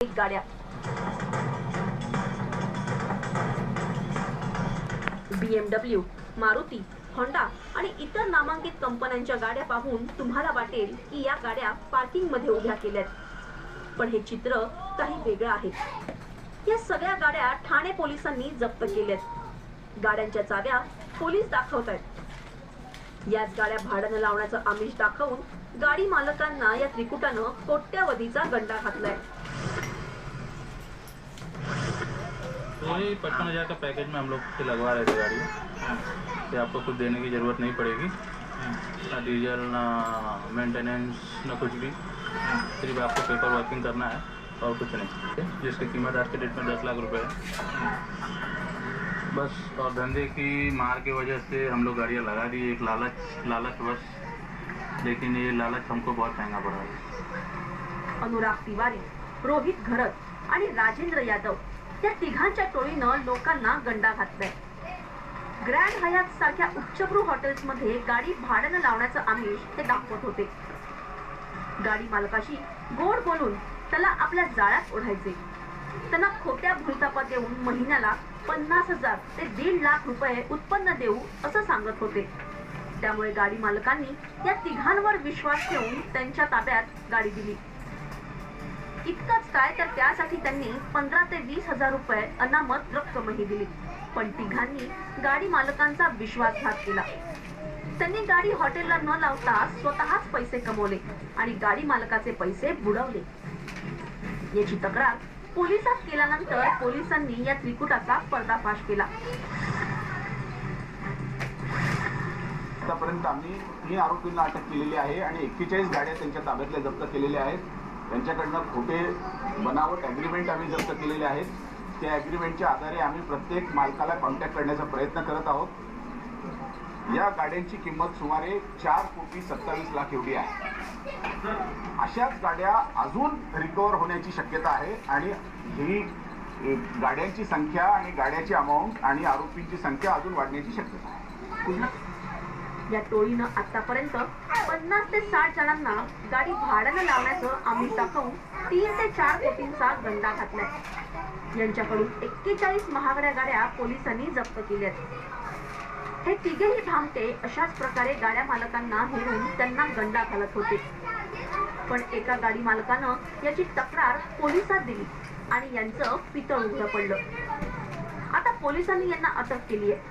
गाड्या BMW, Maruti, Honda आणि इतर नामांकित कंपन्यांच्या गाड्या पाहून तुम्हाला वाटेल की या गाड्या पार्किंग मध्ये उभ्या केल्यात, पण हे चित्र काही वेगळं आहे। या सगळ्या गाड्या ठाणे पोलिसांनी जप्त केल्यात। गाड्यांच्या चाव्या पोलीस दाखवतात। याच गाड्या भाड्याने लावण्याचं आमिष दाखवून गाडी मालकांना या त्रिकुटानं कोट्यावधीचा गंडा घातलाय। वही 55,000 का पैकेज में हम लोग से लगवा रहे थे गाड़ी, तो आपको कुछ देने की ज़रूरत नहीं पड़ेगी, ना डीजल ना मेंटेनेंस ना कुछ भी, सिर्फ आपको पेपर वर्किंग करना है और कुछ नहीं, जिसकी कीमत आज के डेट में 10 लाख रुपए है बस। और धंधे की मार की वजह से हम लोग गाड़ियाँ लगा दी, एक लालच बस, लेकिन ये लालच हमको बहुत महंगा पड़ा है। अनुराग तिवारी, रोहित घरत आणि राजेंद्र यादव या तिघांच्या टोळीनं लोकांना गंडा घातलाय। ग्रँड हयात सारख्या उच्चभ्रू हॉटेल्स मध्ये गाडी भाड्याने लावण्याचं आमिष ते दाखवत होते। गाडी मालकाशी गोड बोलून त्याला आपल्या जाळ्यात ओढायचे, त्यांना खोट्या भूलतापा देऊन महिन्याला 50,000 ते 1.5 लाख रुपये उत्पन्न देऊ असं सांगत होते। त्यामुळे गाडी मालकांनी या तिघांवर विश्वास ठेवून त्यांच्या ताब्यात गाडी दिली। इतकंच काय तर त्यासाठी त्यांनी 15 ते 20,000 रुपये अनामत रक्कमही दिली, पण तिघांनी गाडी मालकांचा विश्वासघात केला। त्यांनी गाडी हॉटेलला न लावता स्वतःच पैसे कमवले आणि गाडी मालकाचे पैसे बुडवले। याची तक्रार पोलिसात केल्यानंतर पोलिसांनी या त्रिकुटाचा पर्दाफाश केला। आतापर्यंत आम्ही 3 आरोपींना अटक केलेली आहे आणि 41 गाड्या त्यांच्या ताब्यातल्या जप्त केलेल्या आहेत। त्यांच्याकडनं खोटे बनावट ॲग्रीमेंट आम्ही जप्त केलेले आहेत। त्या ॲग्रीमेंटच्या आधारे आम्ही प्रत्येक मालकाला कॉन्टॅक्ट करण्याचा प्रयत्न करत आहोत। या गाड्यांची किंमत सुमारे 4,27 लाख एवढी आहे। अशाच गाड्या अजून रिकवर होण्याची शक्यता आहे आणि ही गाड्यांची संख्या आणि गाड्याची अमाऊंट आणि आरोपींची संख्या अजून वाढण्याची शक्यता आहे। या टोळीनं आतापर्यंत 50 ते 60 जणांना गाडी भाड्याने लावण्याचं आमिष दाखवून 3 ते 4 कोटींचा गंडा घातलाय। यांच्याकडून 41 महागड्या गाड्या पोलिसांनी जप्त केल्यात। हे तिघेही भामटे अशाच प्रकारे गाड्या मालकांना हेरून त्यांना गंडा घालत होते, पण एका गाडी मालकानं याची तक्रार पोलिसात दिली आणि यांचं पितळ उघडं पडलं। आता पोलिसांनी यांना अटक केली आहे।